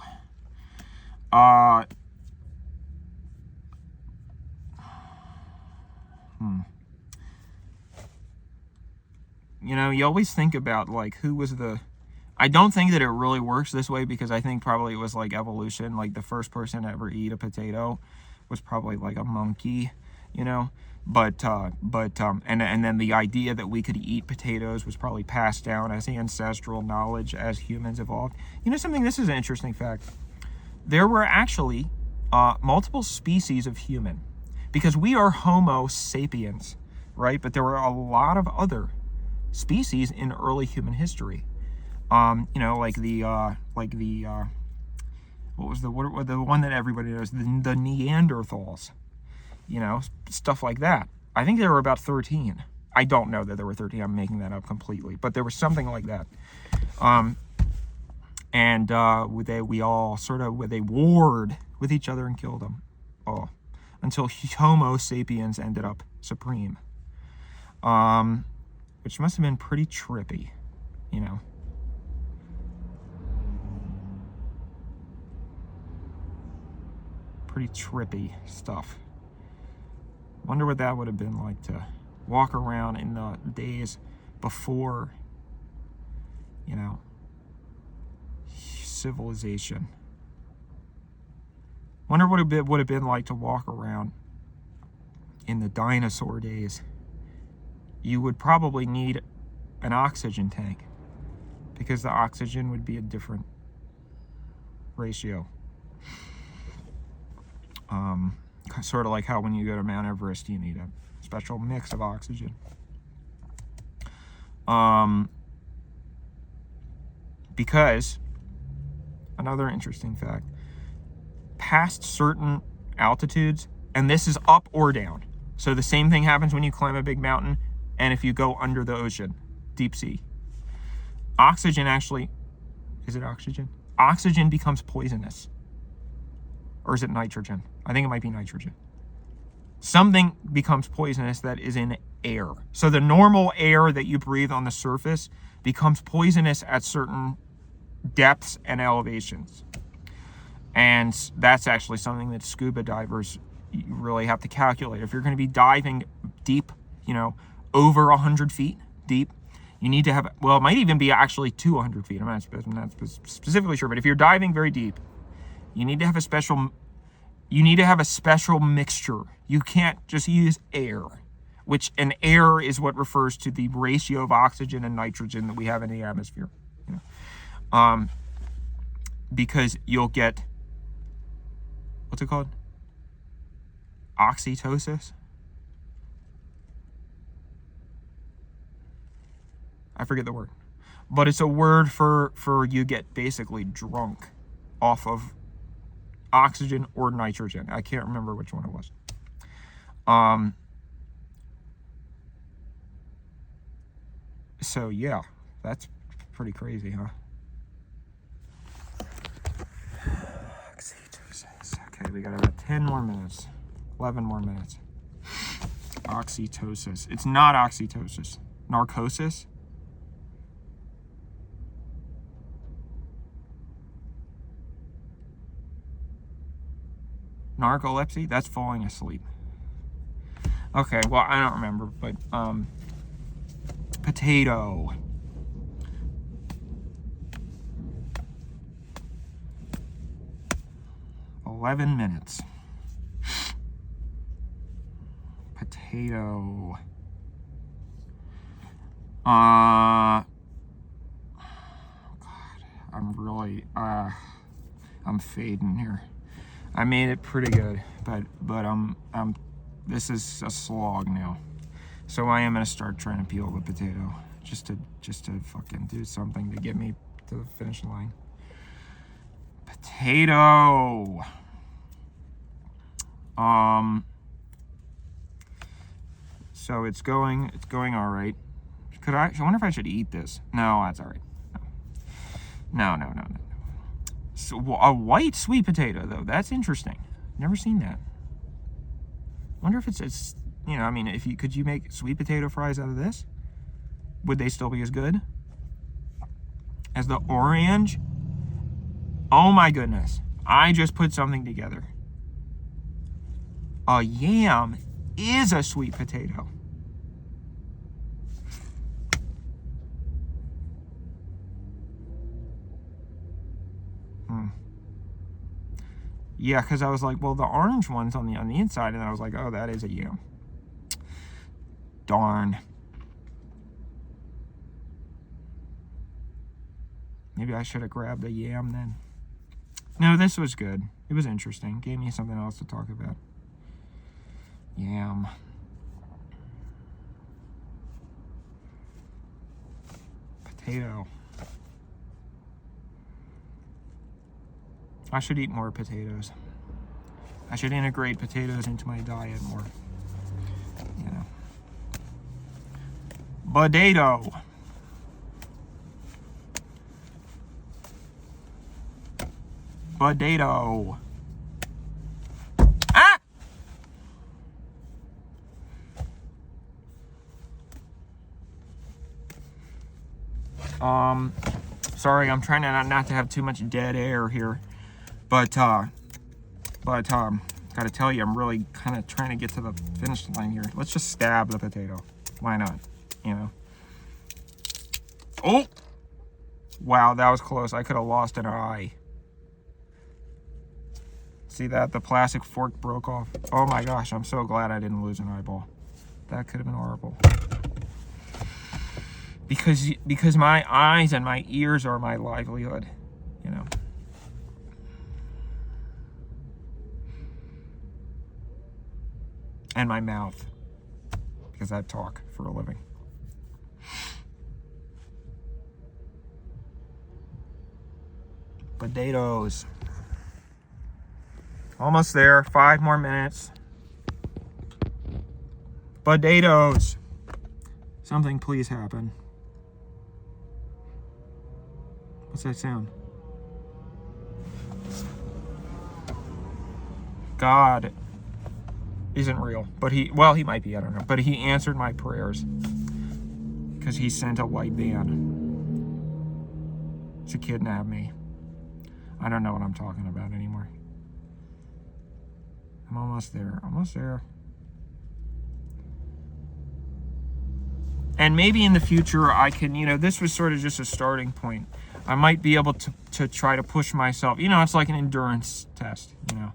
You always think about like who was I don't think that it really works this way because I think probably it was like evolution. Like the first person to ever eat a potato was probably like a monkey, But then the idea that we could eat potatoes was probably passed down as ancestral knowledge as humans evolved. Something, this is an interesting fact. There were actually multiple species of human, because we are Homo sapiens, right? But there were a lot of other species in early human history. You know, like the what was the one that everybody knows, the Neanderthals, you know, stuff like that. I think there were about 13. I don't know that there were 13. I'm making that up completely, but there was something like that. And they warred with each other and killed them. Oh, until Homo sapiens ended up supreme. Which must have been pretty trippy, you know. Pretty trippy stuff. Wonder what that would have been like to walk around in the days before, you know, civilization. Wonder what it would have been like to walk around in the dinosaur days. You would probably need an oxygen tank, because the oxygen would be a different ratio. Sort of like how when you go to Mount Everest, you need a special mix of oxygen. Because, another interesting fact, past certain altitudes, and this is up or down, so the same thing happens when you climb a big mountain and if you go under the ocean, deep sea. Oxygen actually, is it oxygen? Oxygen becomes poisonous. Or is it nitrogen? I think it might be nitrogen. Something becomes poisonous that is in air. So the normal air that you breathe on the surface becomes poisonous at certain depths and elevations. And that's actually something that scuba divers really have to calculate. If you're going to be diving deep, you know, over 100 feet deep, you need to have, well, it might even be actually 200 feet. I'm not specifically sure, but if you're diving very deep, you need to have a special mixture. You can't just use air, and air is what refers to the ratio of oxygen and nitrogen that we have in the atmosphere. You know? Because you'll get, what's it called? Oxytocin? I forget the word. But it's a word for you get basically drunk off of oxygen or nitrogen. I can't remember which one it was. So yeah, that's pretty crazy, huh? Okay, we got about 10 more minutes. 11 more minutes. Oxytocin. It's not oxytocin. Narcosis? Narcolepsy? That's falling asleep. Okay, well, I don't remember, but, potato. "11 minutes. Potato. God, I'm fading here. I made it pretty good, but this is a slog now. So I am gonna start trying to peel the potato, just to fucking do something to get me to the finish line. Potato. So it's going all right. I wonder if I should eat this. No, that's all right. No. So a white sweet potato, though, that's interesting. Never seen that. Wonder if it's you know, I mean, could you make sweet potato fries out of this? Would they still be as good as the orange? Oh my goodness. I just put something together. A yam is a sweet potato. Yeah, because I was like, well, the orange one's on the inside, and I was like, oh, that is a yam. Darn. Maybe I should have grabbed a yam then. No, this was good. It was interesting. Gave me something else to talk about. Yam. Potato. I should eat more potatoes. I should integrate potatoes into my diet more. You know. Potato. Potato. Ah! Sorry, I'm trying to not to have too much dead air here. But gotta tell you, I'm really kind of trying to get to the finish line here. Let's just stab the potato. Why not? You know. Oh! Wow, that was close. I could have lost an eye. See that? The plastic fork broke off. Oh my gosh, I'm so glad I didn't lose an eyeball. That could have been horrible. Because my eyes and my ears are my livelihood, you know. And my mouth, because I talk for a living. Potatoes. Almost there. 5 more minutes. Potatoes. Something please happen. What's that sound? God isn't real, but he might be, I don't know, but he answered my prayers because he sent a white van to kidnap me. I don't know what I'm talking about anymore. I'm almost there. And maybe in the future I can, you know, this was sort of just a starting point. I might be able to try to push myself. You know, it's like an endurance test, you know.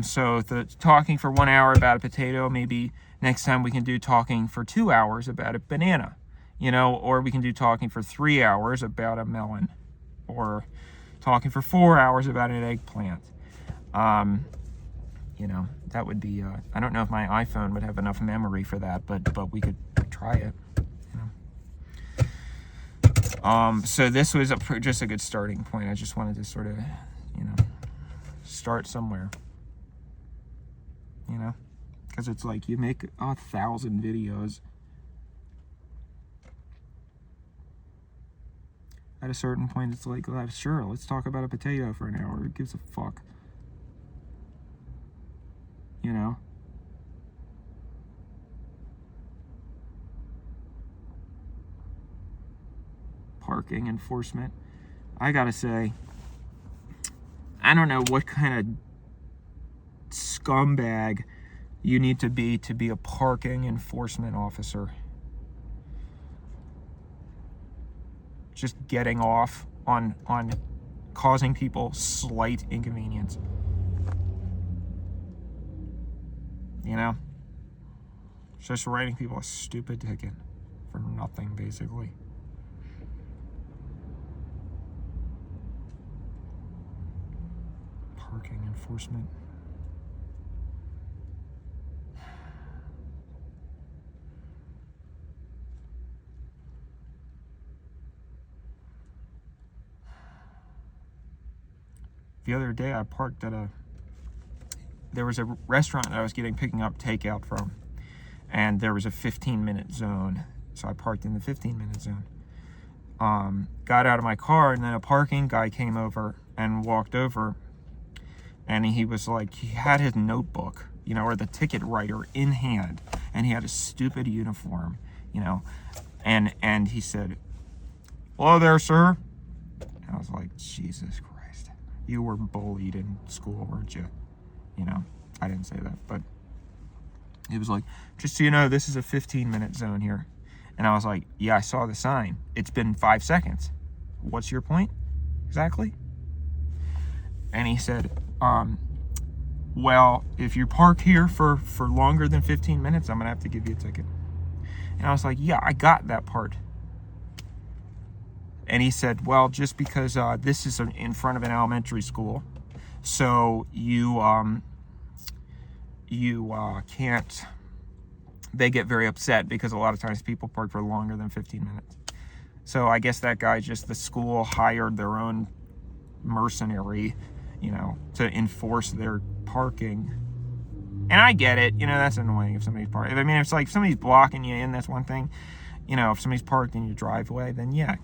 So the talking for 1 hour about a potato, maybe next time we can do talking for 2 hours about a banana, you know, or we can do talking for 3 hours about a melon, or talking for 4 hours about an eggplant. You know, that would be, I don't know if my iPhone would have enough memory for that, but we could try it, you know. So this was just a good starting point. I just wanted to sort of, you know, start somewhere. You know, because it's like you make 1,000 videos. At a certain point, it's like, well, sure, let's talk about a potato for an hour. Who gives a fuck? You know? Parking enforcement. I gotta say, I don't know what kind of scumbag you need to be a parking enforcement officer. Just getting off on causing people slight inconvenience. You know? Just writing people a stupid ticket for nothing, basically. Parking enforcement. The other day I parked at there was a restaurant that I was picking up takeout from, and there was a 15-minute zone. So I parked in the 15-minute zone. Got out of my car, and then a parking guy came over and walked over, and he was like, he had his notebook, you know, or the ticket writer in hand, and he had a stupid uniform, you know, and he said, "Hello there, sir." And I was like, Jesus Christ. You were bullied in school, weren't you? You know, I didn't say that, but he was like, "Just so you know, this is a 15-minute zone here." And I was like, "Yeah, I saw the sign. It's been 5 seconds. What's your point exactly?" And he said, "Well, if you park here for longer than 15 minutes, I'm gonna have to give you a ticket." And I was like, "Yeah, I got that part." And he said, "Well, just because this is in front of an elementary school, So you can't, they get very upset because a lot of times people park for longer than 15 minutes. So I guess that guy, just the school hired their own mercenary, you know, to enforce their parking. And I get it, you know, that's annoying if somebody's parking. I mean, if it's like somebody's blocking you in, that's one thing. You know, if somebody's parked in your driveway, then yeah,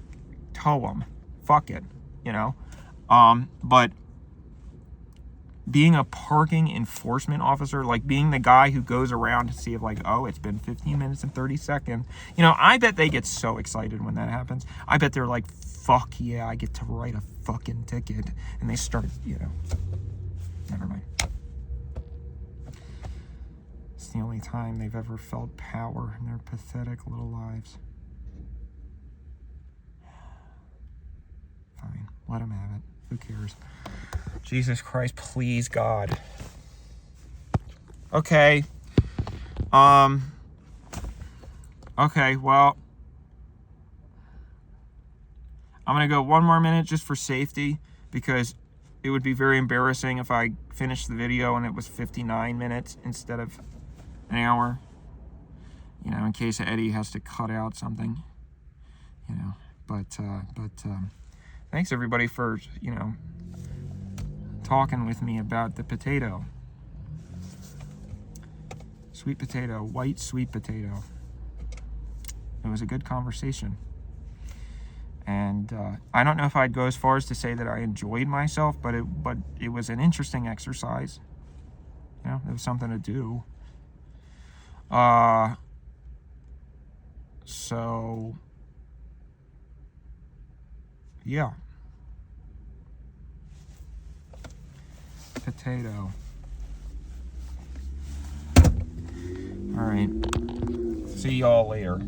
tow them. Fuck it, you know. But being a parking enforcement officer, like being the guy who goes around to see if like, oh, it's been 15 minutes and 30 seconds. You know, I bet they get so excited when that happens. I bet they're like, fuck yeah, I get to write a fucking ticket. And they start, you know, never mind. It's the only time they've ever felt power in their pathetic little lives. Fine, let them have it. Who cares? Jesus Christ, please, God. Okay. Okay, well, I'm going to go one more minute just for safety, because it would be very embarrassing if I finished the video and it was 59 minutes instead of an hour. You know, in case Eddie has to cut out something. You know, but thanks everybody for, you know, talking with me about the potato. Sweet potato, white sweet potato. It was a good conversation. And I don't know if I'd go as far as to say that I enjoyed myself, but it was an interesting exercise. You know, it was something to do. So yeah. Potato. All right. See y'all later.